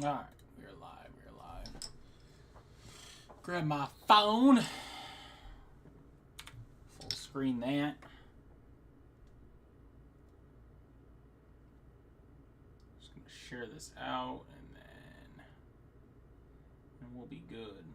Alright, we're live, we're live. Grab my phone. Full screen that. Just gonna share this out and we'll be good.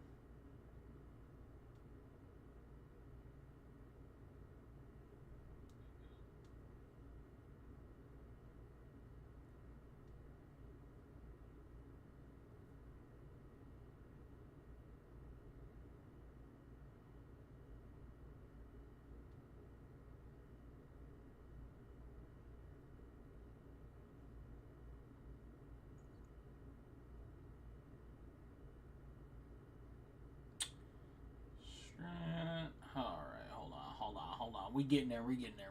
Strat. Alright, hold on. We getting there, we getting there.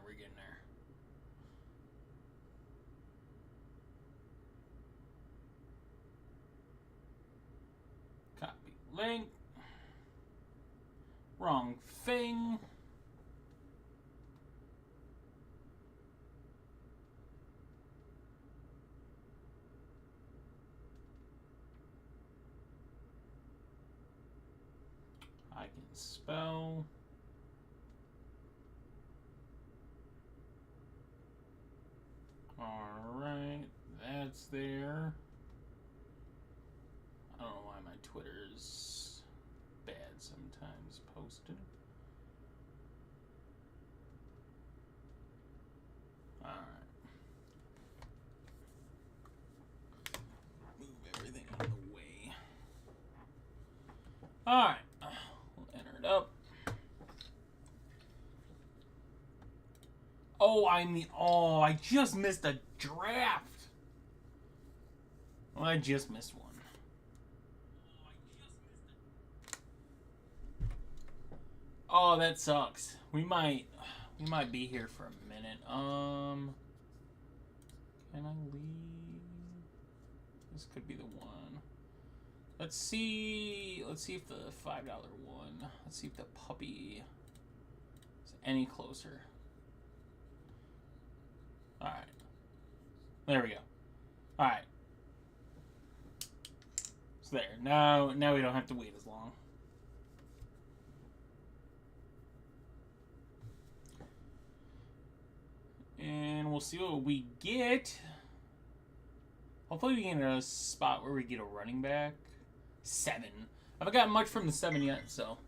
Copy link. Wrong thing. I can spell. Alright, that's there. I don't know why my Twitter's bad sometimes posted. Alright. Move everything out of the way. Alright. We'll enter it up. Oh, I just missed a draft. Well, I just missed one. Oh, that sucks. We might be here for a minute. Can I leave? This could be the one. Let's see if the $5 one. Let's see if the puppy is any closer. Alright. There we go. Alright. So there. Now we don't have to wait as long. And we'll see what we get. Hopefully we get in a spot where we get a running back. 7. I haven't gotten much from the 7 yet, so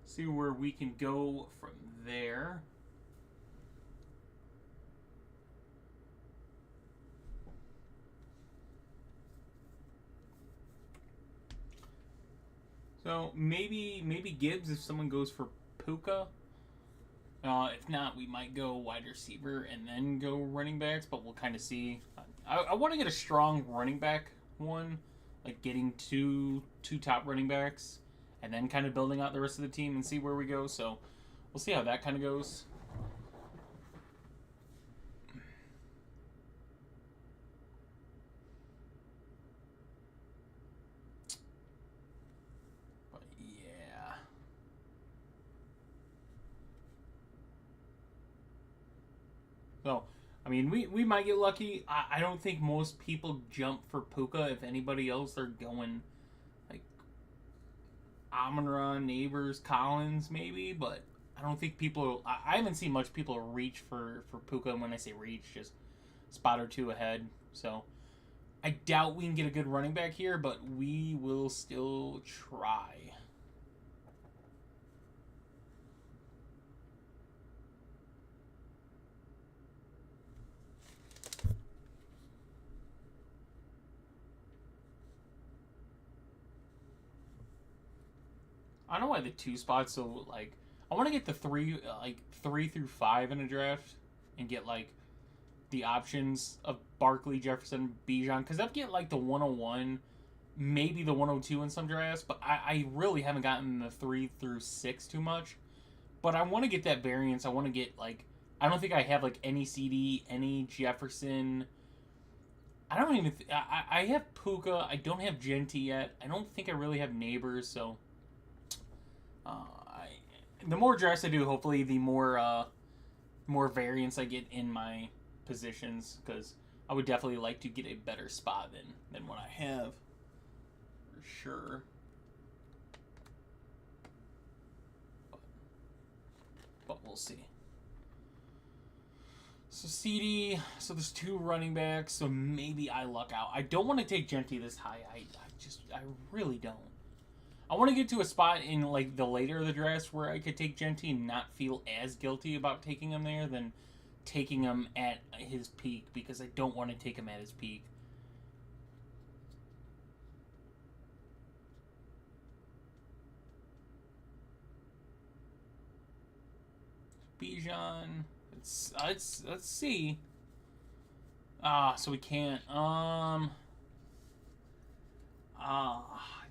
see where we can go from there. So maybe Gibbs if someone goes for Puka. If not, we might go wide receiver and then go running backs, but we'll kind of see. I want to get a strong running back one, like getting two top running backs, and then kind of building out the rest of the team and see where we go. So we'll see how that kind of goes. But yeah. So, I mean, we might get lucky. I don't think most people jump for Puka. If anybody else, they're going like Amon-Ra, Neighbors, Collins, maybe. But I don't think people. I haven't seen much people reach for Puka. And when I say reach, just spot or two ahead. So I doubt we can get a good running back here, but we will still try. I don't know why the 2 spots, so like I want to get the 3 through 5 in a draft and get like the options of Barkley, Jefferson, Bijan, because I'd get like the 101, maybe the 102 in some drafts, but I really haven't gotten the 3 through 6 too much. But I want to get that variance. I want to get like I don't think I have like any CD, any Jefferson. I don't even. I have Puka. I don't have Genti yet. I don't think I really have Neighbors, so. The more drafts I do, hopefully, the more variance I get in my positions. Because I would definitely like to get a better spot than what I have, for sure. But we'll see. So CD, so there's 2 running backs, so maybe I luck out. I don't want to take Genty this high. I really don't. I want to get to a spot in like the later of the drafts where I could take Genty and not feel as guilty about taking him there than taking him at his peak, because I don't want to take him at his peak. Bijan. Let's see. So we can't.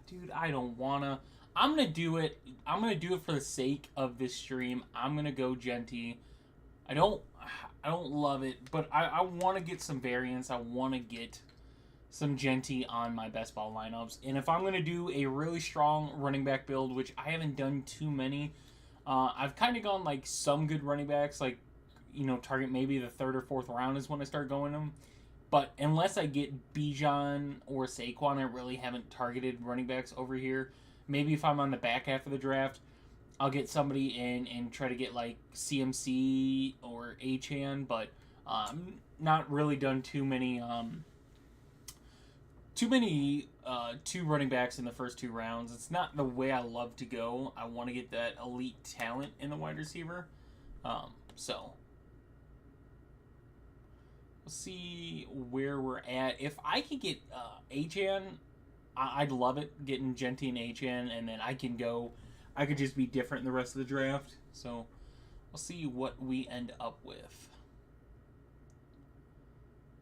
Dude, I don't wanna. I'm gonna do it. I'm gonna do it for the sake of this stream. I'm gonna go Genty. I don't love it, but I want to get some variance. I want to get some Genty on my best ball lineups. And if I'm gonna do a really strong running back build, which I haven't done too many, I've kind of gone like some good running backs, like, you know, target maybe the 3rd or 4th round is when I start going them. But unless I get Bijan or Saquon, I really haven't targeted running backs over here. Maybe if I'm on the back half of the draft, I'll get somebody in and try to get like CMC or Achane, but not really done too many 2 running backs in the first 2 rounds. It's not the way I love to go. I want to get that elite talent in the wide receiver. So we'll see where we're at. If I could get Achane, I'd love it, getting Genty and Achane, and then I could just be different in the rest of the draft. So we'll see what we end up with.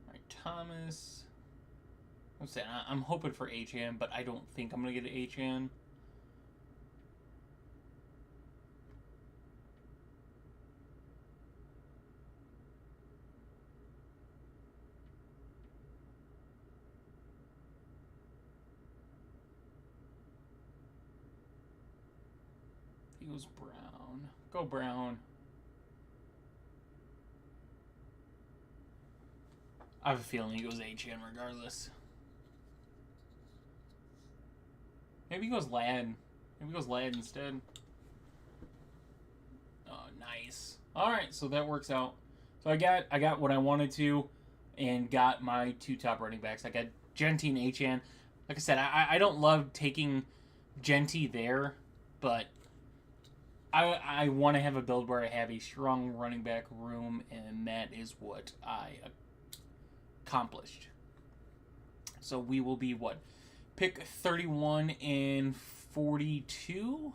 All right, Thomas. I'm hoping for Achane, but I don't think I'm going to get an Achane. He goes Brown. Go Brown. I have a feeling he goes Achane regardless. Maybe he goes Ladd. Maybe he goes Ladd instead. Oh, nice. All right, so that works out. So I got what I wanted to, and got my 2 top running backs. I got Genty and Achane. Like I said, I don't love taking Genty there, but I want to have a build where I have a strong running back room, and that is what I accomplished. So we will be what? Pick 31 and 42.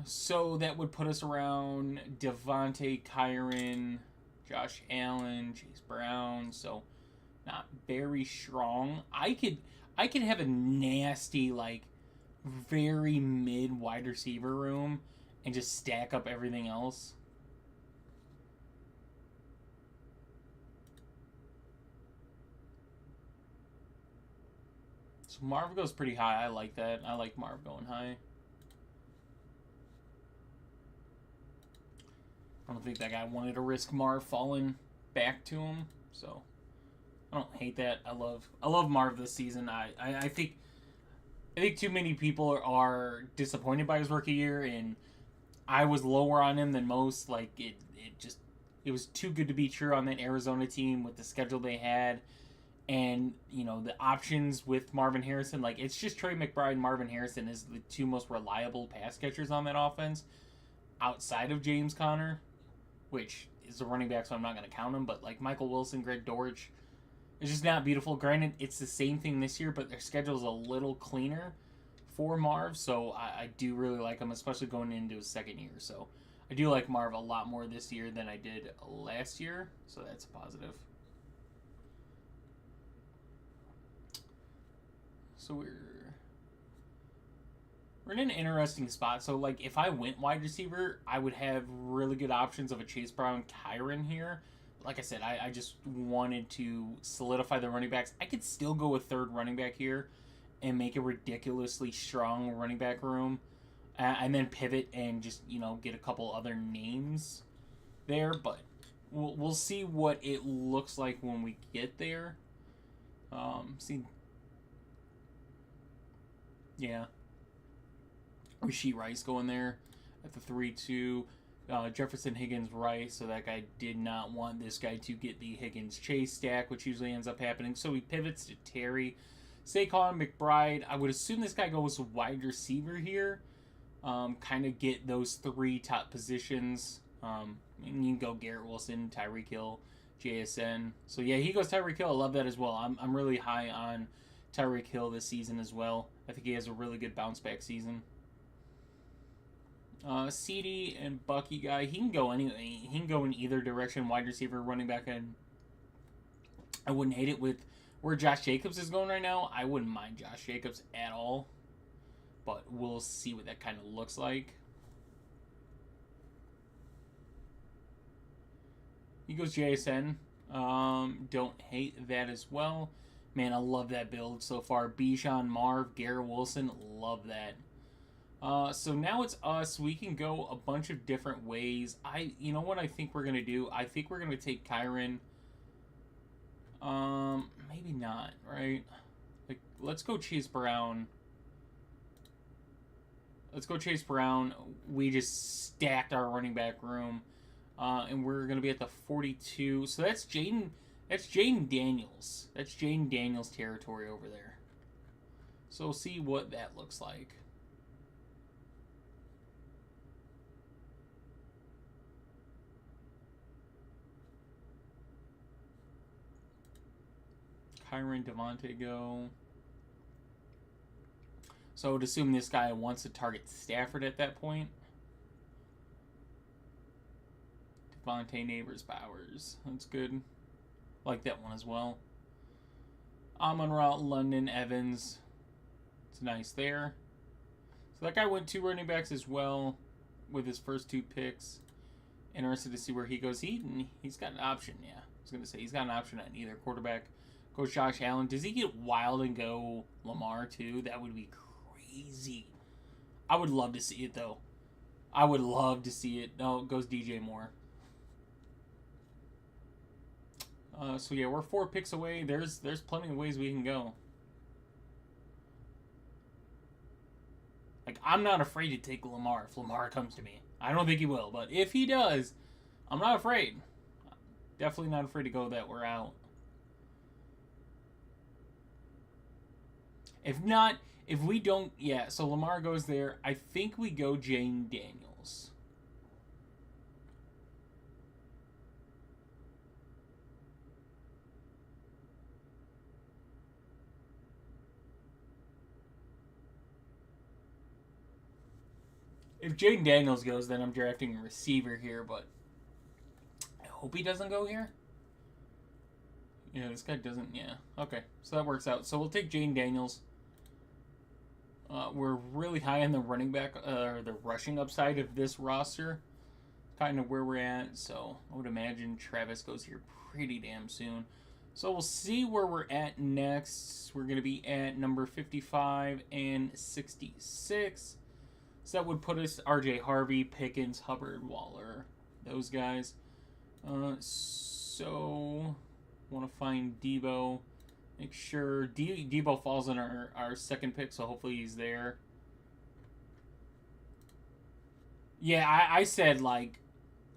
So that would put us around Devontae, Kyron, Josh Allen, Chase Brown. So not very strong. I could have a nasty, like, very mid wide receiver room and just stack up everything else. So Marv goes pretty high. I like that. I like Marv going high. I don't think that guy wanted to risk Marv falling back to him, so I don't hate that. I love Marv this season. I think too many people are disappointed by his rookie year, and I was lower on him than most. Like it was too good to be true on that Arizona team with the schedule they had. And, you know, the options with Marvin Harrison, like, it's just Trey McBride and Marvin Harrison is the 2 most reliable pass catchers on that offense outside of James Conner, which is a running back, so I'm not going to count him. But, like, Michael Wilson, Greg Dortch, it's just not beautiful. Granted, it's the same thing this year, but their schedule is a little cleaner for Marv, so I do really like him, especially going into his second year. So I do like Marv a lot more this year than I did last year, so that's a positive. So we're in an interesting spot. So, like, if I went wide receiver, I would have really good options of a Chase Brown, Kyron here. Like I said, I just wanted to solidify the running backs. I could still go with 3rd running back here and make a ridiculously strong running back room, and then pivot and just, you know, get a couple other names there. But we'll see what it looks like when we get there. See, yeah, Rasheed Rice going there at the 3-2. Jefferson Higgins Rice, so that guy did not want this guy to get the Higgins Chase stack, which usually ends up happening. So he pivots to Terry. Saquon McBride, I would assume this guy goes wide receiver here. Kind of get those 3 top positions. You can go Garrett Wilson, Tyreek Hill, JSN. So yeah, he goes Tyreek Hill. I love that as well. I'm really high on Tyreek Hill this season as well. I think he has a really good bounce back season. CD and Bucky guy, he can go anyway. He can go in either direction, wide receiver, running back, and I wouldn't hate it with where Josh Jacobs is going right now. I wouldn't mind Josh Jacobs at all, but we'll see what that kind of looks like. He goes JSN. Don't hate that as well. Man, I love that build so far. Bijan, Marv, Garrett Wilson, love that. So now it's us. We can go a bunch of different ways. You know what I think we're gonna do? I think we're gonna take Kyron. Maybe not, right? Like, let's go Chase Brown. Let's go Chase Brown. We just stacked our running back room, and we're gonna be at the 42. So that's Jaden. That's Jaden Daniels. That's Jaden Daniels territory over there. So we'll see what that looks like. Kyron, Devontae go. So I would assume this guy wants to target Stafford at that point. Devontae, Neighbors, Bowers. That's good. Like that one as well. Amon-Ra, London, Evans. It's nice there. So that guy went 2 running backs as well with his first 2 picks. Interested to see where he goes. He's got an option, yeah. I was going to say he's got an option on either quarterback. Goes Josh Allen. Does he get wild and go Lamar too? That would be crazy. I would love to see it though. I would love to see it. No, it goes DJ Moore. So yeah, we're 4 picks away. There's plenty of ways we can go. Like, I'm not afraid to take Lamar if Lamar comes to me. I don't think he will, but if he does, I'm not afraid. Definitely not afraid to go that route. If not, if we don't, yeah, so Lamar goes there. I think we go Jane Daniels. If Jaden Daniels goes, then I'm drafting a receiver here, but I hope he doesn't go here. Yeah, this guy doesn't, yeah. Okay, so that works out. So we'll take Jaden Daniels. We're really high on the running back, or the rushing upside of this roster. Kind of where we're at, so I would imagine Travis goes here pretty damn soon. So we'll see where we're at next. We're going to be at number 55 and 66. So that would put us RJ Harvey, Pickens, Hubbard, Waller, those guys. So want to find Debo. Make sure Debo falls in our second pick, so hopefully he's there. Yeah, I said, like,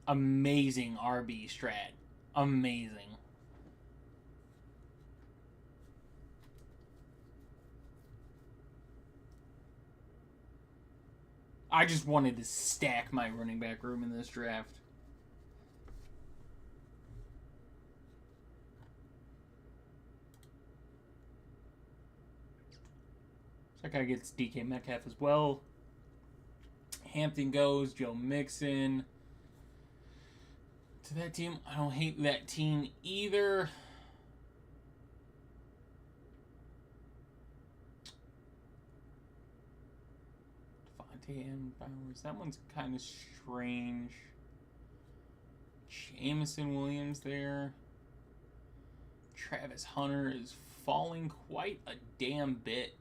amazing RB strat. Amazing. I just wanted to stack my running back room in this draft. That guy gets DK Metcalf as well. Hampton goes. Joe Mixon. To that team. I don't hate that team either. Devontae and Bowers. That one's kind of strange. Jameson Williams there. Travis Hunter is falling quite a damn bit.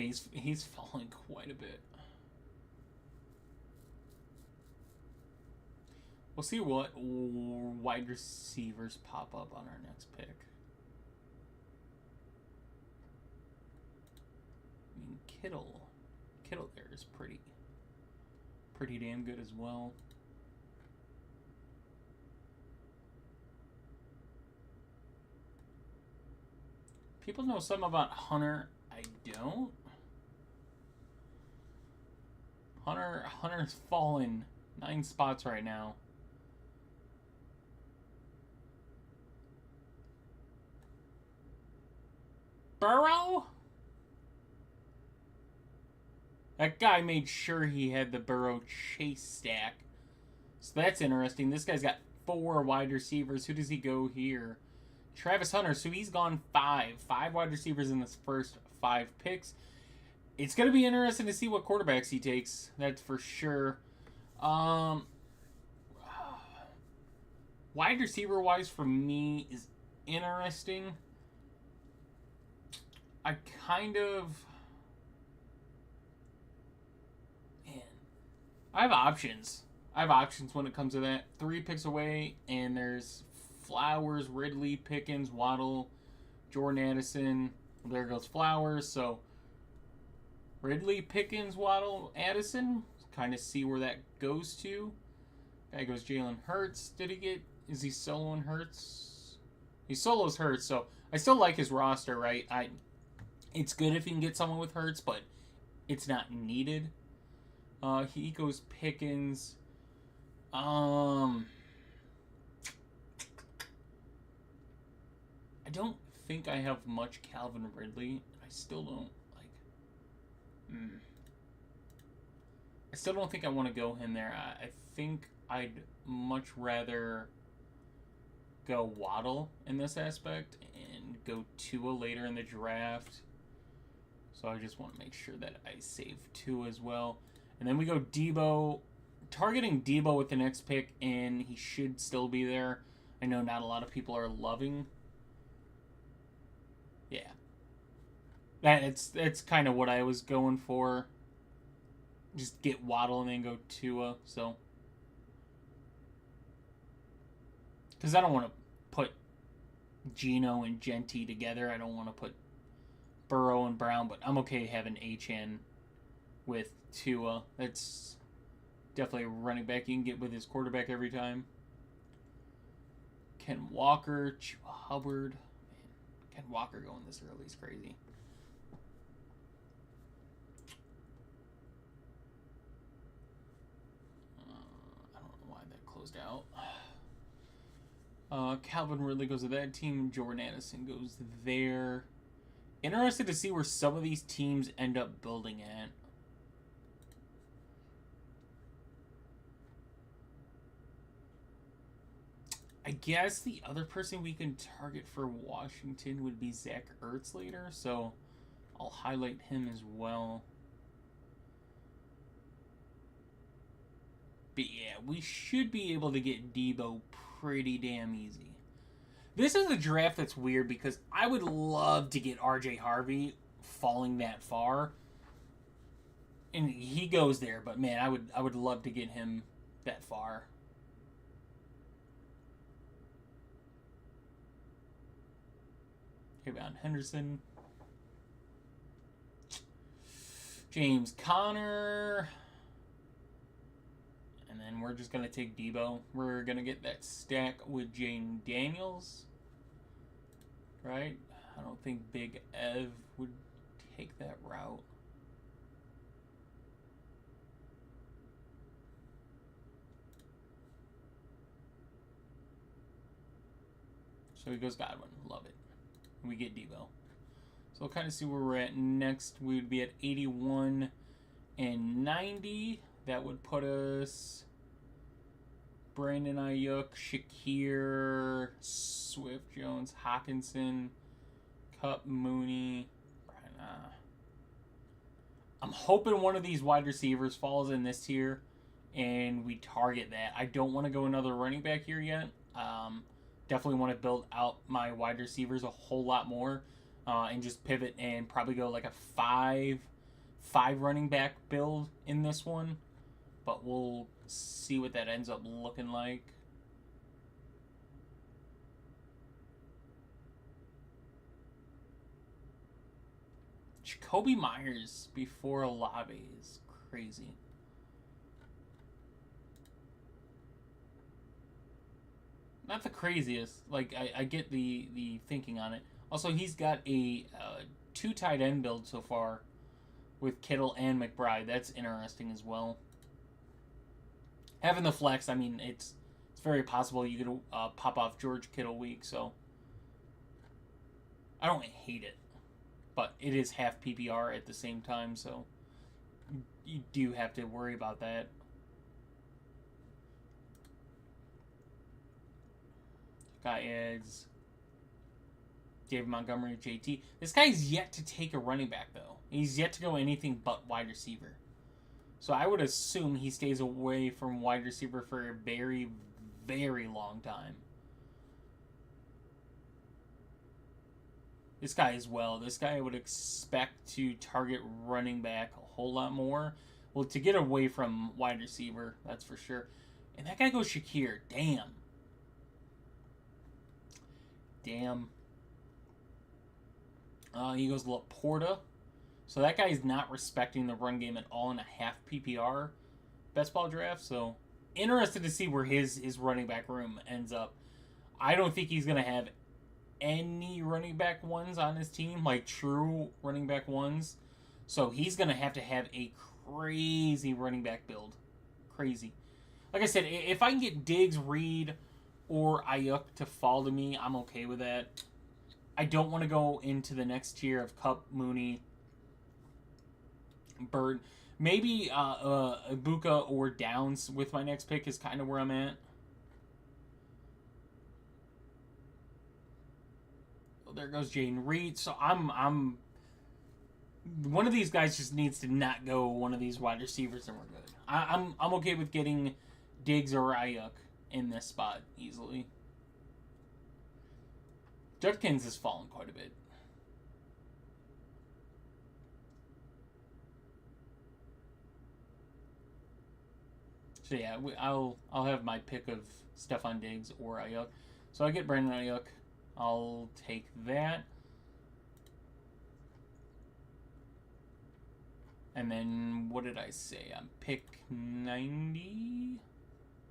He's falling quite a bit. We'll see what wide receivers pop up on our next pick. I mean, Kittle there is pretty damn good as well. People know something about Hunter. I don't. Hunter's fallen 9 spots right now. Burrow? That guy made sure he had the Burrow chase stack. So that's interesting. This guy's got 4 wide receivers. Who does he go here? Travis Hunter. So he's gone 5. 5 wide receivers in this first 5 picks. It's going to be interesting to see what quarterbacks he takes. That's for sure. Wide receiver-wise for me is interesting. I have options. I have options when it comes to that. 3 picks away, and there's Flowers, Ridley, Pickens, Waddle, Jordan Addison. Well, there goes Flowers. So Ridley, Pickens, Waddle, Addison. Kind of see where that goes to. Guy goes Jalen Hurts. Is he soloing Hurts? He solos Hurts, so I still like his roster, right? It's good if you can get someone with Hurts, but it's not needed. He goes Pickens. I don't think I have much Calvin Ridley. I still don't I still don't think I want to go him there. I think I'd much rather go Waddle in this aspect and go Tua later in the draft. So I just want to make sure that I save Tua as well. And then we go Debo. Targeting Debo with the next pick, and he should still be there. I know not a lot of people are loving. Yeah. That's kind of what I was going for. Just get Waddle and then go Tua. So, because I don't want to put Geno and Genty together. I don't want to put Burrow and Brown, but I'm okay having HN with Tua. That's definitely a running back you can get with his quarterback every time. Ken Walker, Chuba Hubbard. Man, Ken Walker going this early is crazy. I don't know why that closed out. Calvin Ridley goes to that team. Jordan Addison goes there. Interested to see where some of these teams end up building at. I guess the other person we can target for Washington would be Zach Ertz later, so I'll highlight him as well. But yeah, we should be able to get Debo pretty damn easy. This is a draft that's weird because I would love to get RJ Harvey falling that far. And he goes there, but man, I would love to get him that far. Kevon Henderson. James Conner. And then we're just going to take Debo. We're going to get that stack with Jane Daniels. Right? I don't think Big Ev would take that route. So he goes Godwin. Love it. We get Debo. So we'll kind of see where we're at next. We would be at 81 and 90. That would put us Brandon Ayuk, Shakir, Swift, Jones, Hawkinson, Kupp, Mooney. I'm hoping one of these wide receivers falls in this tier and we target that. I don't want to go another running back here yet. Definitely want to build out my wide receivers a whole lot more. and just pivot and probably go like a five running back build in this one. But we'll see what that ends up looking like. Jacoby Myers before Olave is crazy. Not the craziest. Like, I get the thinking on it. Also, he's got a 2 tight end build so far with Kittle and McBride. That's interesting as well. Having the flex, I mean, it's very possible you could pop off George Kittle week, so I don't hate it. But it is half PPR at the same time, so you do have to worry about that. Guy adds David Montgomery, JT. This guy's yet to take a running back, though. He's yet to go anything but wide receiver. So I would assume he stays away from wide receiver for a very, very long time. This guy as well. This guy I would expect to target running back a whole lot more. Well, to get away from wide receiver, that's for sure. And that guy goes Shakir. Damn. He goes Laporta. So that guy is not respecting the run game at all in a half PPR best ball draft. So interested to see where his running back room ends up. I don't think he's going to have any running back ones on his team, like true running back ones. So he's going to have a crazy running back build. Crazy. Like I said, if I can get Diggs, Reed, or Ayuk to fall to me, I'm okay with that. I don't want to go into the next tier of Kupp, Mooney, Bird. Maybe Ibuka or Downs with my next pick is kind of where I'm at. Oh, there goes Jaden Reed. So I'm one of these guys just needs to not go one of these wide receivers and we're good. I'm okay with getting Diggs or Ayuk in this spot easily. Judkins has fallen quite a bit. So yeah, I'll have my pick of Stephon Diggs or Ayuk. So I get Brandon Ayuk. I'll take that. And then what did I say? I'm pick 90?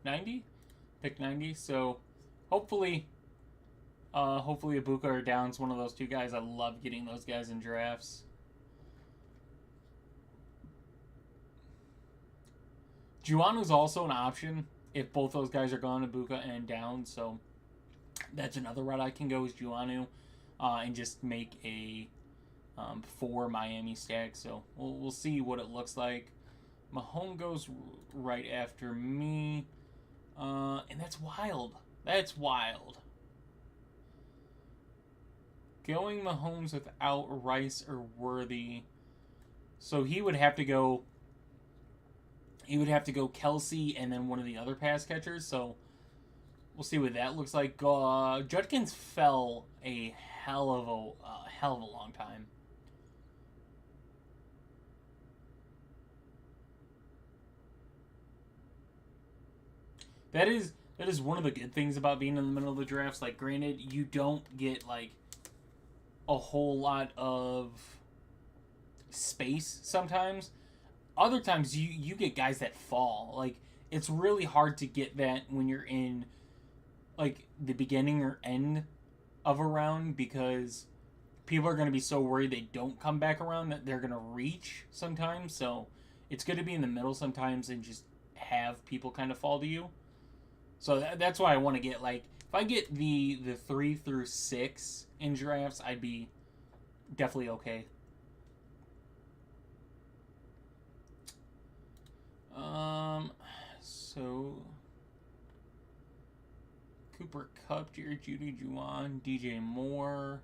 90? Pick 90. So hopefully Ibuka or Downs, one of those two guys. I love getting those guys in drafts. Juanu's also an option if both those guys are gone, Ibuka and Downs. So that's another route I can go is Juanu and just make a 4 Miami stack. So we'll see what it looks like. Mahomes goes right after me. And that's wild. That's wild. Going Mahomes without Rice or Worthy. So he would have to go Kelsey and then one of the other pass catchers. So we'll see what that looks like. Judkins fell a hell of a long time. That is one of the good things about being in the middle of the drafts. Like, granted, you don't get like a whole lot of space sometimes. Other times you get guys that fall. Like, it's really hard to get that when you're in like the beginning or end of a round because people are going to be so worried they don't come back around that they're going to reach sometimes. So it's good to be in the middle sometimes and just have people kind of fall to you. So that's why I want to get, like, if I get the 3 through 6 in drafts, I'd be definitely okay. So Cooper Kupp, Jerry Jeudy, Juwan, DJ Moore,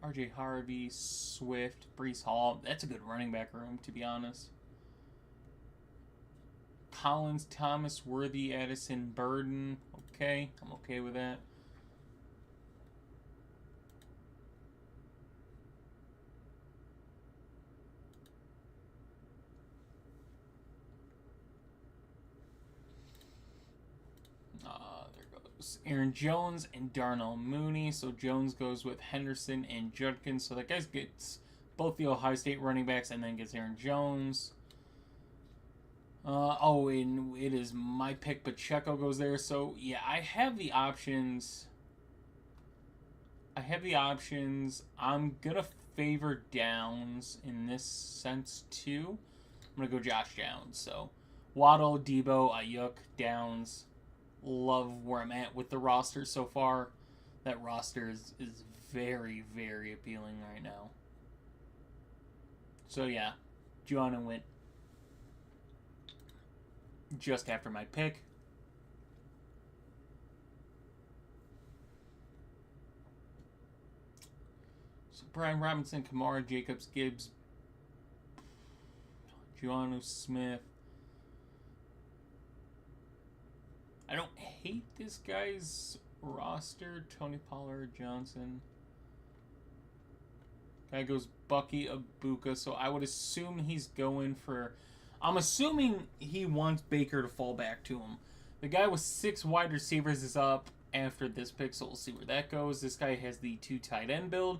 RJ Harvey, Swift, Breece Hall. That's a good running back room, to be honest. Collins, Thomas, Worthy, Addison, Burden. Okay, I'm okay with that. Aaron Jones and Darnell Mooney. So Jones goes with Henderson and Judkins. So that guy gets both the Ohio State running backs and then gets Aaron Jones. And it is my pick. Pacheco goes there. So, yeah, I have the options. I'm going to favor Downs in this sense, too. I'm going to go Josh Downs. So, Waddle, Debo, Ayuk, Downs. Love where I'm at with the roster so far. That roster is very, very appealing right now. So, yeah, Juana went just after my pick. So Brian Robinson, Kamara, Jacobs, Gibbs, Juanu Smith. I don't hate this guy's roster. Tony Pollard, Johnson. Guy goes Bucky Abuka, so I would assume he's going for... I'm assuming he wants Baker to fall back to him. The guy with 6 wide receivers is up after this pick, so we'll see where that goes. This guy has the 2 tight end build.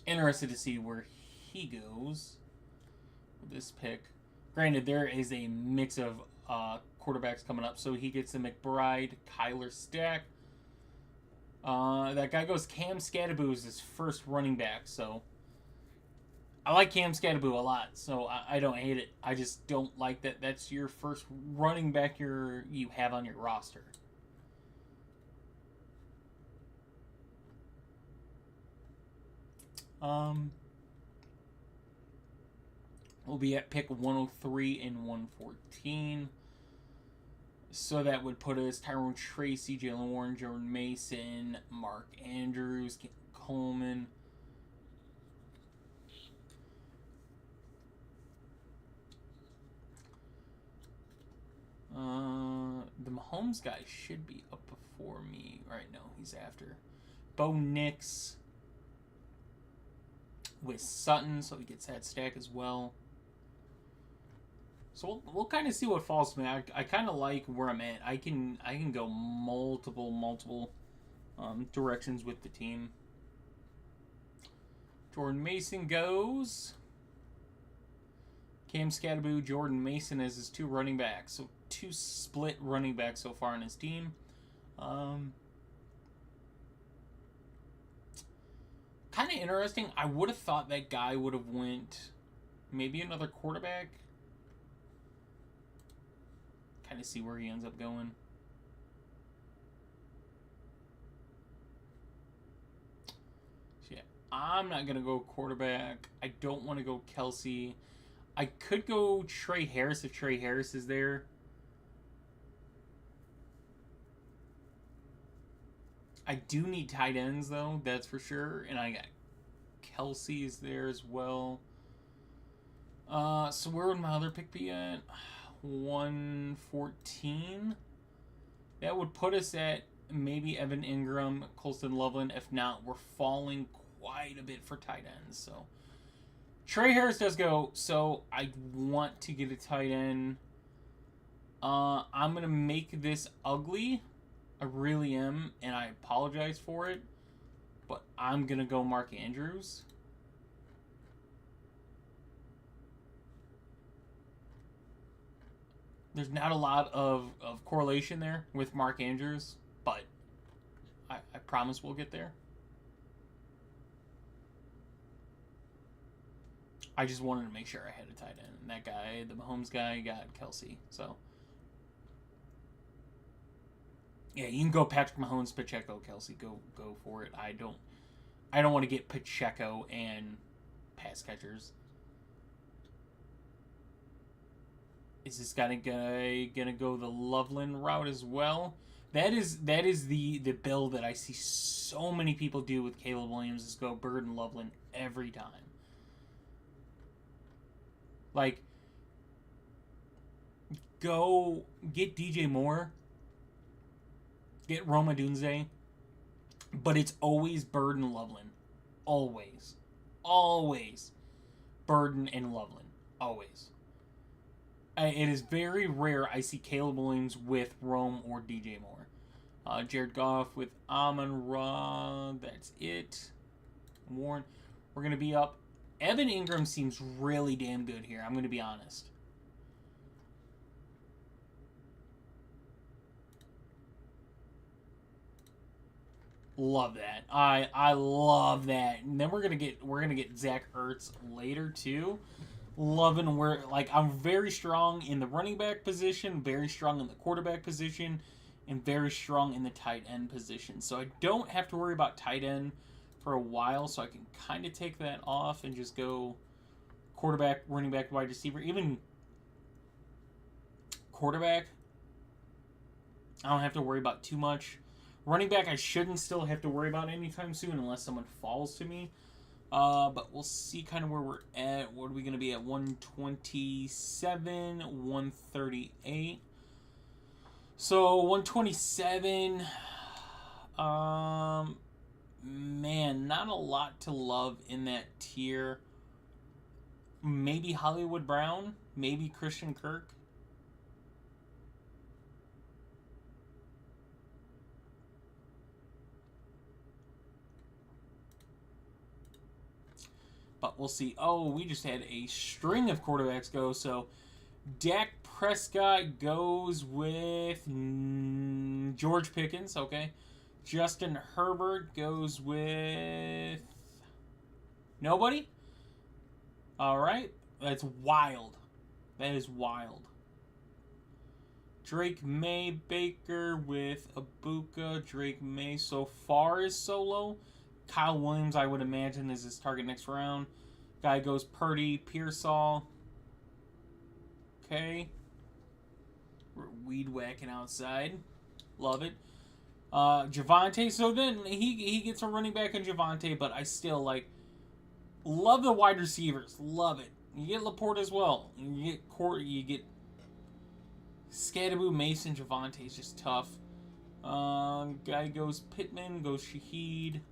Interested to see where he goes with this pick. Granted, there is a mix of quarterbacks coming up, so he gets the McBride, Kyler Stack. That guy goes Cam Scatterboo as his first running back, so... I like Cam Scatterboo a lot, so I don't hate it. I just don't like that that's your first running back you have on your roster. We'll be at pick 103 and 114. So that would put us Tyrone Tracy, Jalen Warren, Jordan Mason, Mark Andrews, Coleman. The Mahomes guy should be up before me right now. He's after Bo Nix with Sutton, so he gets that stack as well. So we'll kind of see what falls to me. I kind of like where I'm at. I can go multiple directions with the team. Jordan Mason goes. Cam Scatterboo, Jordan Mason as his 2 running backs. So 2 split running backs so far on his team. Kind of interesting. I would have thought that guy would have went maybe another quarterback. Kind of see where he ends up going. So yeah, I'm not going to go quarterback. I don't want to go Kelsey. I could go Trey Harris if Trey Harris is there. I do need tight ends, though, that's for sure. And I got Kelsey is there as well. So where would my other pick be at? 114. That would put us at maybe Evan Ingram, Colston Loveland. If not, we're falling quite a bit for tight ends. So Trey Harris does go. So I want to get a tight end. I'm going to make this ugly. I really am, and I apologize for it. But I'm going to go Mark Andrews. There's not a lot of correlation there with Mark Andrews, but I promise we'll get there. I just wanted to make sure I had a tight end. And that guy, the Mahomes guy, got Kelsey. So, yeah, you can go Patrick Mahomes, Pacheco, Kelsey. Go for it. I don't want to get Pacheco and pass catchers. Is this guy gonna go the Loveland route as well? That is the build that I see so many people do with Caleb Williams is go Bird and Loveland every time. Like, go get DJ Moore, get Roma Dunze, but it's always Bird and Loveland. Always. Burden and Loveland. Always. It is very rare I see Caleb Williams with Rome or DJ Moore. Jared Goff with Amon-Ra. That's it. Warren. We're going to be up. Evan Ingram seems really damn good here. I'm going to be honest. Love that. I love that. And then we're gonna get Zach Ertz later too. Loving where I'm very strong in the running back position, very strong in the quarterback position, and very strong in the tight end position. So I don't have to worry about tight end for a while. So I can kind of take that off and just go quarterback, running back, wide receiver, even quarterback. I don't have to worry about too much. Running back, I shouldn't still have to worry about anytime soon unless someone falls to me. But we'll see kind of where we're at. What are we going to be at? 127, 138. So, 127. Man, not a lot to love in that tier. Maybe Hollywood Brown. Maybe Christian Kirk. But we'll see. Oh, we just had a string of quarterbacks go. So, Dak Prescott goes with George Pickens. Okay. Justin Herbert goes with nobody? All right. That's wild. That is wild. Drake May Baker with Abuka. Drake May so far is solo. Kyle Williams, I would imagine, is his target next round. Guy goes Purdy, Pearsall. Okay. We're weed whacking outside. Love it. Javonte. So then he gets a running back on Javonte, but I still love the wide receivers. Love it. You get Laporte as well. You get Scadaboo, Mason, Javonte is just tough. Guy goes Pittman, goes Shaheed.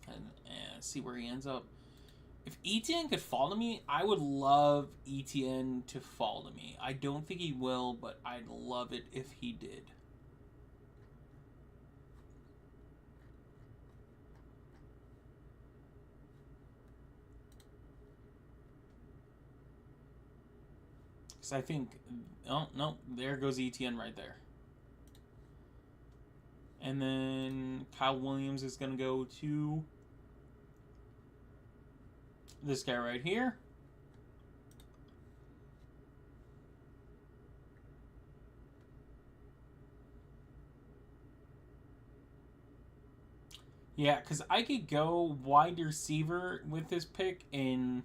And see where he ends up. If Etienne could fall to me, I would love Etienne to fall to me. I don't think he will, but I'd love it if he did. Because I think... Oh, no. There goes Etienne right there. And then Kyle Williams is going to go to this guy right here. Yeah, because I could go wide receiver with this pick and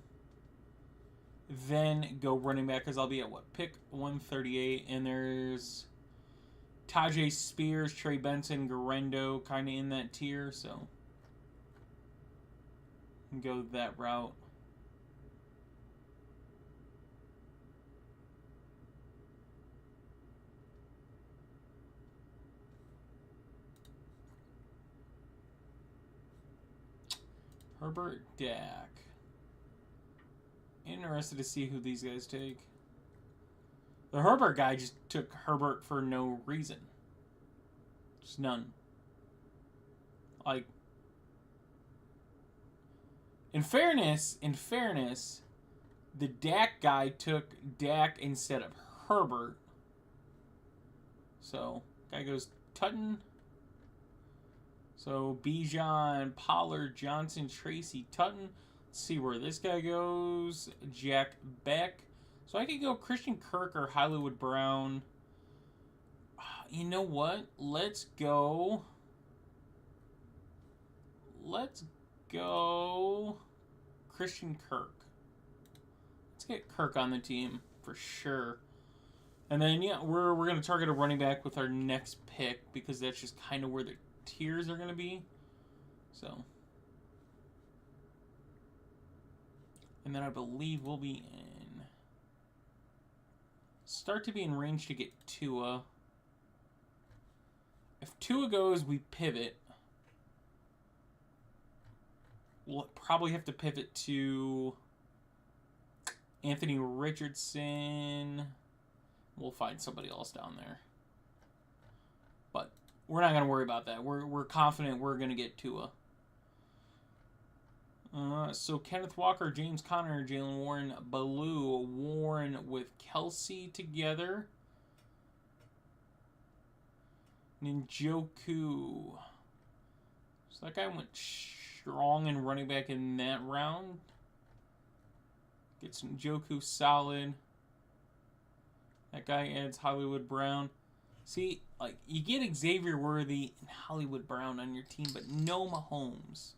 then go running back because I'll be at pick 138. And there's Tajay Spears, Trey Benson, Garendo kind of in that tier. So go that route. Herbert, Dak. Interested to see who these guys take. The Herbert guy just took Herbert for no reason. Just none. In fairness, the Dak guy took Dak instead of Herbert. So, guy goes Tutton. So, Bijan, Pollard, Johnson, Tracy, Tutton. Let's see where this guy goes. Jack Beck. So, I could go Christian Kirk or Hollywood Brown. You know what? Let's go Christian Kirk. Let's get Kirk on the team for sure. And then, yeah, we're going to target a running back with our next pick because that's just kind of where the tiers are going to be. So. And then I believe we'll be in. Start to be in range to get Tua. If Tua goes, we pivot. We'll probably have to pivot to Anthony Richardson. We'll find somebody else down there. But we're not going to worry about that. We're confident we're going to get Tua. So Kenneth Walker, James Conner, Jalen Warren, Baloo, Warren with Kelsey together. Njoku. So that guy went strong in running back in that round. Gets Njoku solid. That guy adds Hollywood Brown. See, like, you get Xavier Worthy and Hollywood Brown on your team, but no Mahomes.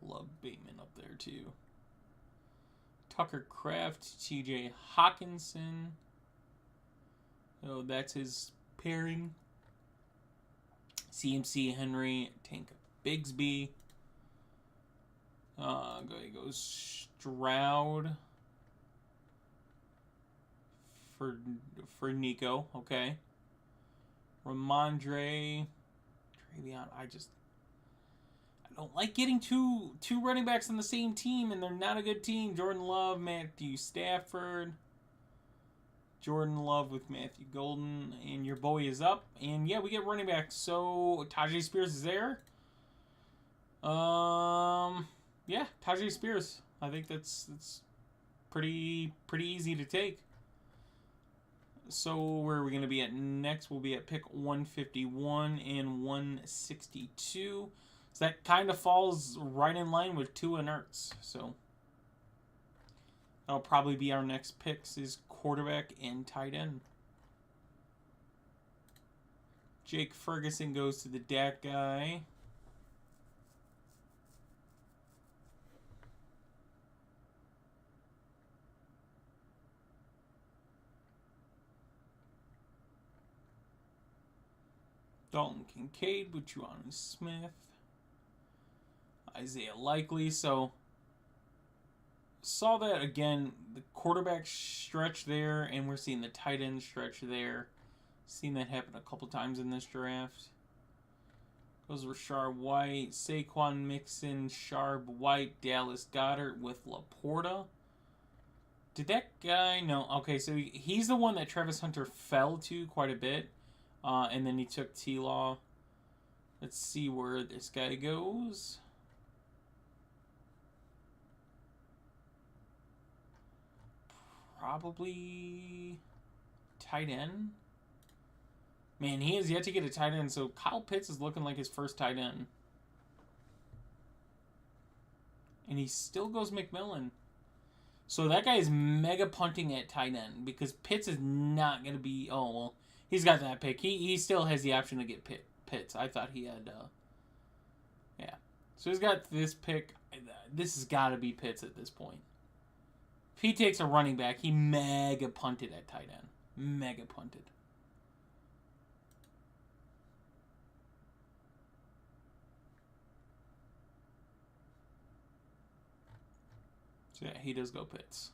Love Bateman up there, too. Tucker Kraft, TJ Hawkinson. So that's his pairing. CMC Henry, Tank Bigsby. He goes Stroud for Nico. Okay. Ramondre, Travion. I don't like getting two running backs on the same team, and they're not a good team. Jordan Love, Matthew Stafford. Jordan Love with Matthew Golden, and your boy is up. And yeah, we get running back. So Tajay Spears is there. Yeah, Tajay Spears. I think that's pretty easy to take. So where are we going to be at next? We'll be at pick 151 and 162. So that kind of falls right in line with Tua and Ertz. So that'll probably be our next picks is quarterback and tight end. Jake Ferguson goes to the Dak guy. Dalton Kincaid, Bujuan Smith. Isaiah Likely. So saw that again, the quarterback stretch there, and we're seeing the tight end stretch there. Seen that happen a couple times in this draft. Goes Rashard White, Saquon Mixon, Sharp White, Dallas Goedert with Laporta. Did that guy? No. Okay, so he's the one that Travis Hunter fell to quite a bit. And then he took T-Law. Let's see where this guy goes. Probably tight end. Man, he has yet to get a tight end, so Kyle Pitts is looking like his first tight end. And he still goes McMillan. So that guy is mega punting at tight end because Pitts is not going to be... Oh, well, he's got that pick. He still has the option to get Pitts. I thought he had... Yeah. So he's got this pick. This has got to be Pitts at this point. If he takes a running back, he mega punted at tight end. Mega punted. So yeah, he does go Pitts.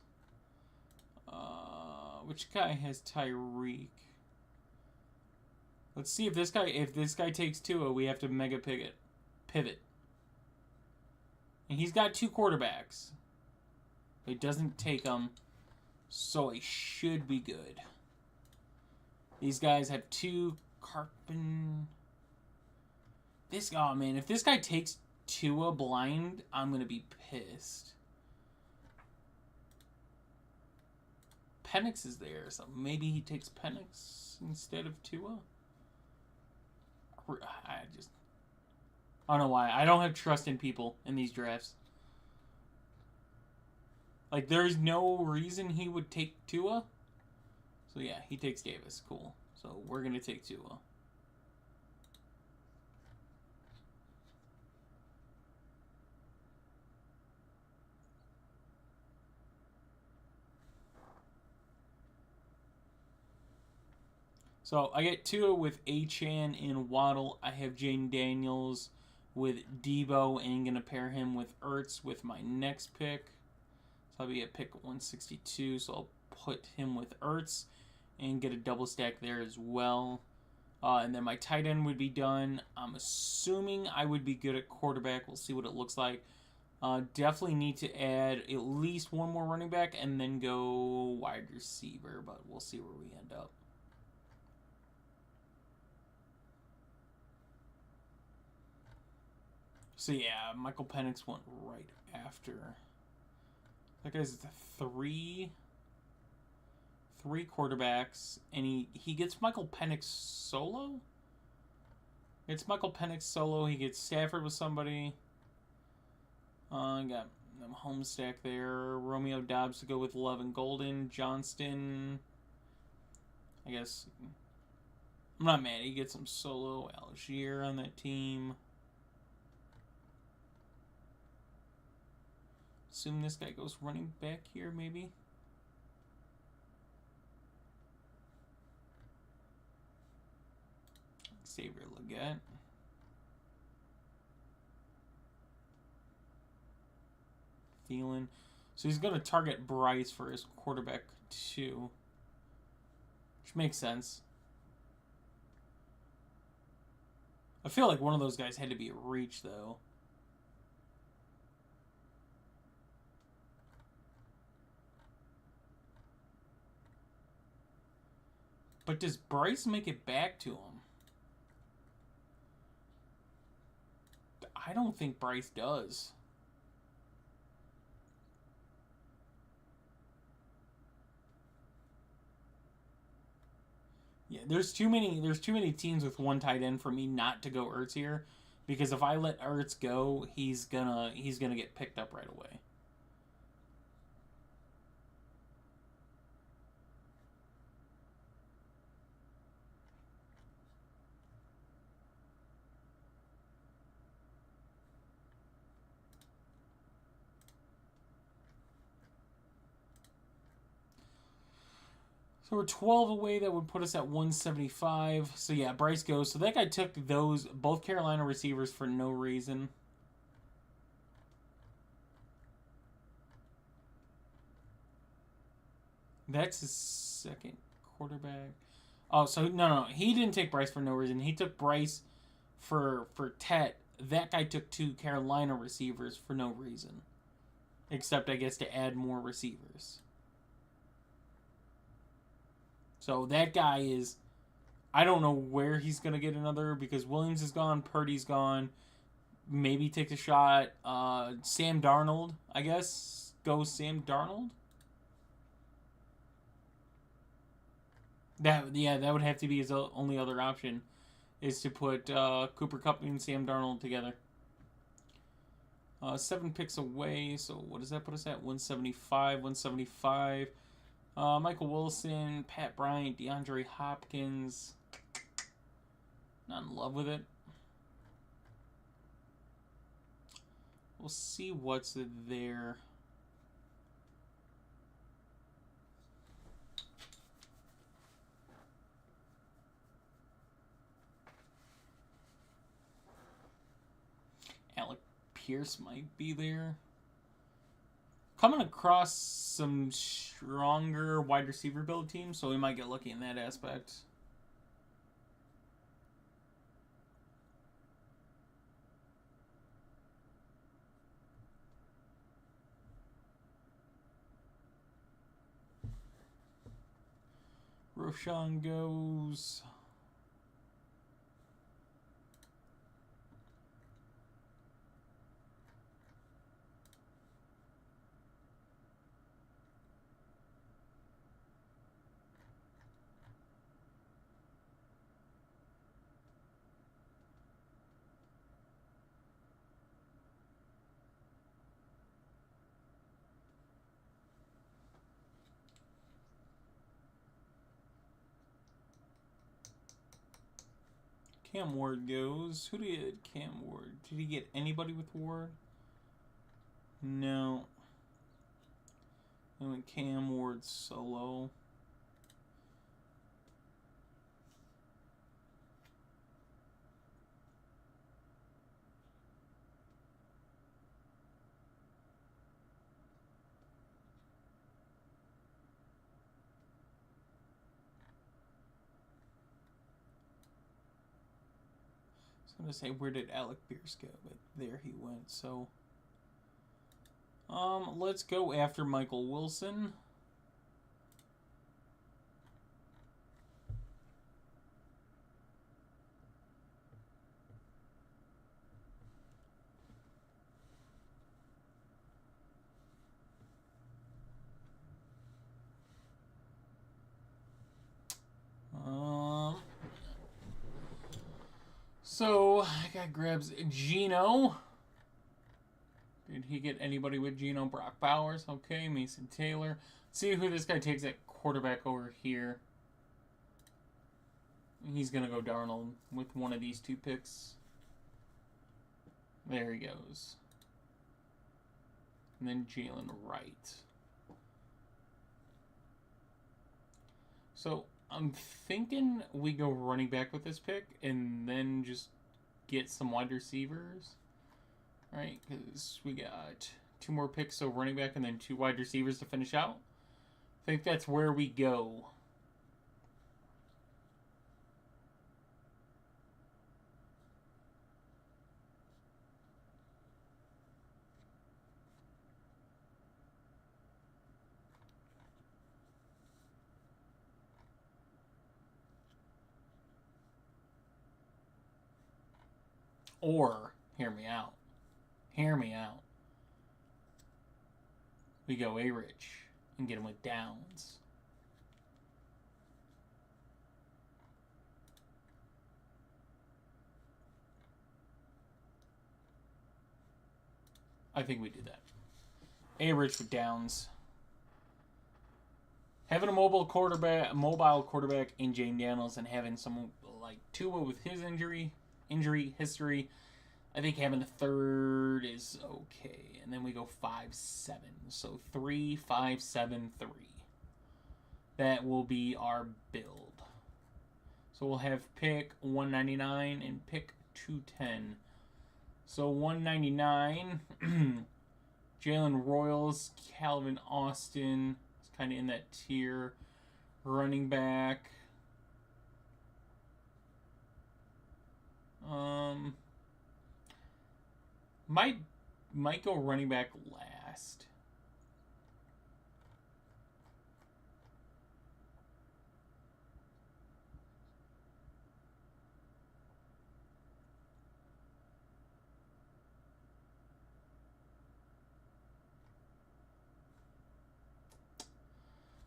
Which guy has Tyreek? Let's see if this guy takes Tua, we have to mega pivot. And he's got two quarterbacks. He doesn't take them, so it should be good. These guys have two Carpin. Oh man, if this guy takes Tua blind, I'm gonna be pissed. Penix is there, so maybe he takes Penix instead of Tua. I don't know why. I don't have trust in people in these drafts. Like, there's no reason he would take Tua. So, yeah, he takes Davis. Cool. So, we're going to take Tua. So, I get Tua with Achane and Waddle. I have Jane Daniels with Debo and going to pair him with Ertz with my next pick. So I'll be at pick 162, so I'll put him with Ertz. and get a double stack there as well. And then my tight end would be done. I'm assuming I would be good at quarterback. We'll see what it looks like. Definitely need to add at least one more running back and then go wide receiver, but we'll see where we end up. So yeah, Michael Penix went right after. That guy's the three quarterbacks, and he gets Michael Penix solo. It's Michael Penix solo. He gets Stafford with somebody. Got home stack there. Romeo Dobbs to go with Love and Golden. Johnston. I guess I'm not mad. He gets some solo. Algier on that team. Assume this guy goes running back here, maybe. Xavier Legette. Thielen. So he's going to target Bryce for his quarterback too. Which makes sense. I feel like one of those guys had to be a reach, though. But does Bryce make it back to him? I don't think Bryce does. Yeah, there's too many teams with one tight end for me not to go Ertz here, because if I let Ertz go, he's gonna get picked up right away. So we're 12 away. That would put us at 175. So yeah, Bryce goes. So that guy took those both Carolina receivers for no reason. That's his second quarterback. Oh, so no, he didn't take Bryce for no reason. He took Bryce for Tet. That guy took two Carolina receivers for no reason, except I guess to add more receivers. So that guy is, I don't know where he's going to get another, because Williams is gone, Purdy's gone. Maybe take a shot. Sam Darnold, I guess. Go Sam Darnold. That would have to be his only other option, is to put Cooper Kupp and Sam Darnold together. 7 picks away, so what does that put us at? 175, 175. Michael Wilson, Pat Bryant, DeAndre Hopkins. Not in love with it. We'll see what's there. Alec Pierce might be there. Coming across some stronger wide receiver build teams, so we might get lucky in that aspect. Roshan goes. Cam Ward goes. Who did Cam Ward? Did he get anybody with Ward? No. I went Cam Ward solo. I was going to say, where did Alec Pierce go? But there he went, so... let's go after Michael Wilson. So, I got grabs Gino. Did he get anybody with Gino? Brock Bowers. Okay, Mason Taylor. Let's see who this guy takes at quarterback over here. He's going to go Darnold with one of these two picks. There he goes. And then Jalen Wright. So, I'm thinking we go running back with this pick and then just get some wide receivers. Right? Because we got 2 more picks, so running back and then 2 wide receivers to finish out. I think that's where we go. Or, hear me out. Hear me out. We go A-Rich and get him with Downs. I think we do that. A-Rich with Downs. Having a mobile quarterback in Jane Daniels and having someone like Tua with his injury history, I think having a third is okay. And then we go 5-7. So 3, 5, 7, 3. That will be our build. So we'll have pick 199 and pick 210. So 199, Jalen Royals, Calvin Austin. It's kind of in that tier. Running back. Might go running back last.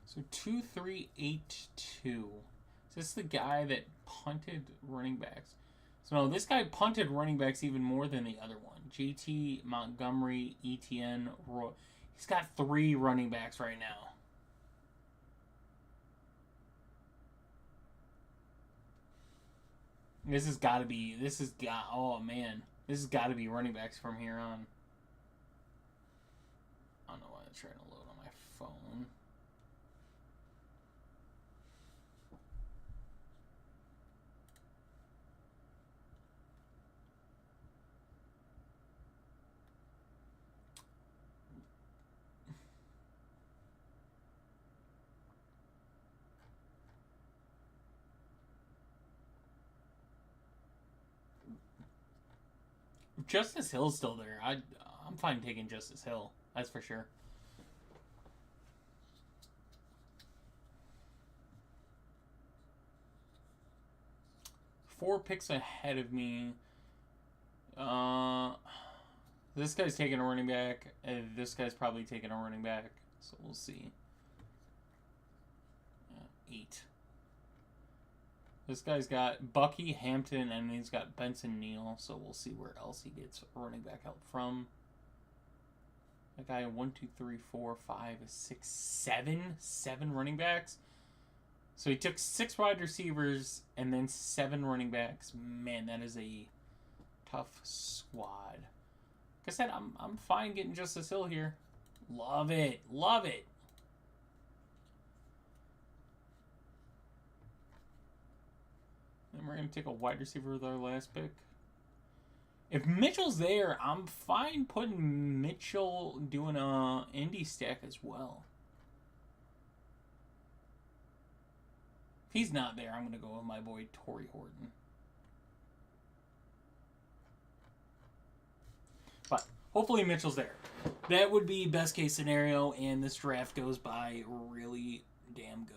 So 2-3-8-2. Is this the guy that punted running backs? So no, this guy punted running backs even more than the other one. JT, Montgomery, ETN, Roy. He's got 3 running backs right now. This has got to be. Oh man, this has got to be running backs from here on. I don't know why I'm trying to load on my phone. Justice Hill's still there. I'm fine taking Justice Hill. That's for sure. Four picks ahead of me. This guy's taking a running back. This guy's probably taking a running back. So we'll see. 8. This guy's got Bucky, Hampton, and he's got Benson Neal. So we'll see where else he gets running back help from. That guy, 1, 2, 3, 4, 5, 6, 7. 7 running backs. So he took 6 wide receivers and then 7 running backs. Man, that is a tough squad. Like I said, I'm fine getting Justice Hill here. Love it. Love it. And we're going to take a wide receiver with our last pick. If Mitchell's there, I'm fine putting Mitchell doing a Indy stack as well. If he's not there, I'm going to go with my boy Torrey Horton. hopefully Mitchell's there. That would be best case scenario, and this draft goes by really damn good.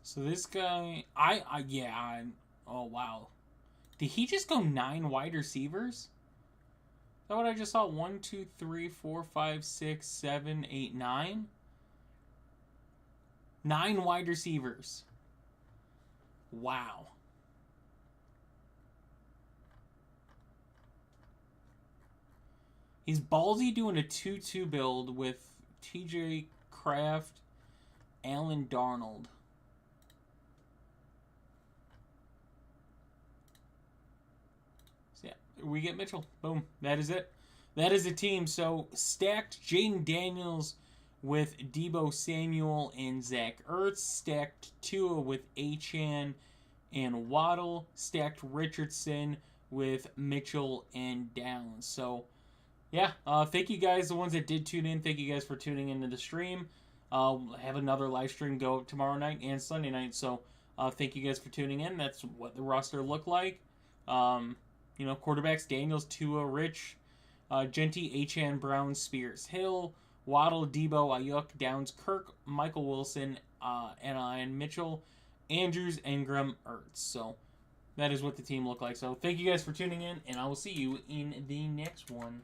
So this guy, oh wow. Did he just go 9 wide receivers? Is that what I just saw? 1, 2, 3, 4, 5, 6, 7, 8, 9? 9 wide receivers. Wow. He's ballsy doing a 2-2 build with TJ Kraft, Alan Darnold. So yeah, we get Mitchell. Boom. That is it. That is the team. So stacked Jaden Daniels with Deebo Samuel and Zach Ertz. Stacked Tua with Achane and Waddle. Stacked Richardson with Mitchell and Downs. So yeah, thank you guys, the ones that did tune in. Thank you guys for tuning into the stream. Have another live stream go tomorrow night and Sunday night. So thank you guys for tuning in. That's what the roster looked like. Quarterbacks: Daniels, Tua, Rich, Genty, Achane, Brown, Spears, Hill, Waddle, Debo, Ayuk, Downs, Kirk, Michael Wilson, and Mitchell, Andrews, Ingram, Ertz. So that is what the team looked like. So thank you guys for tuning in, and I will see you in the next one.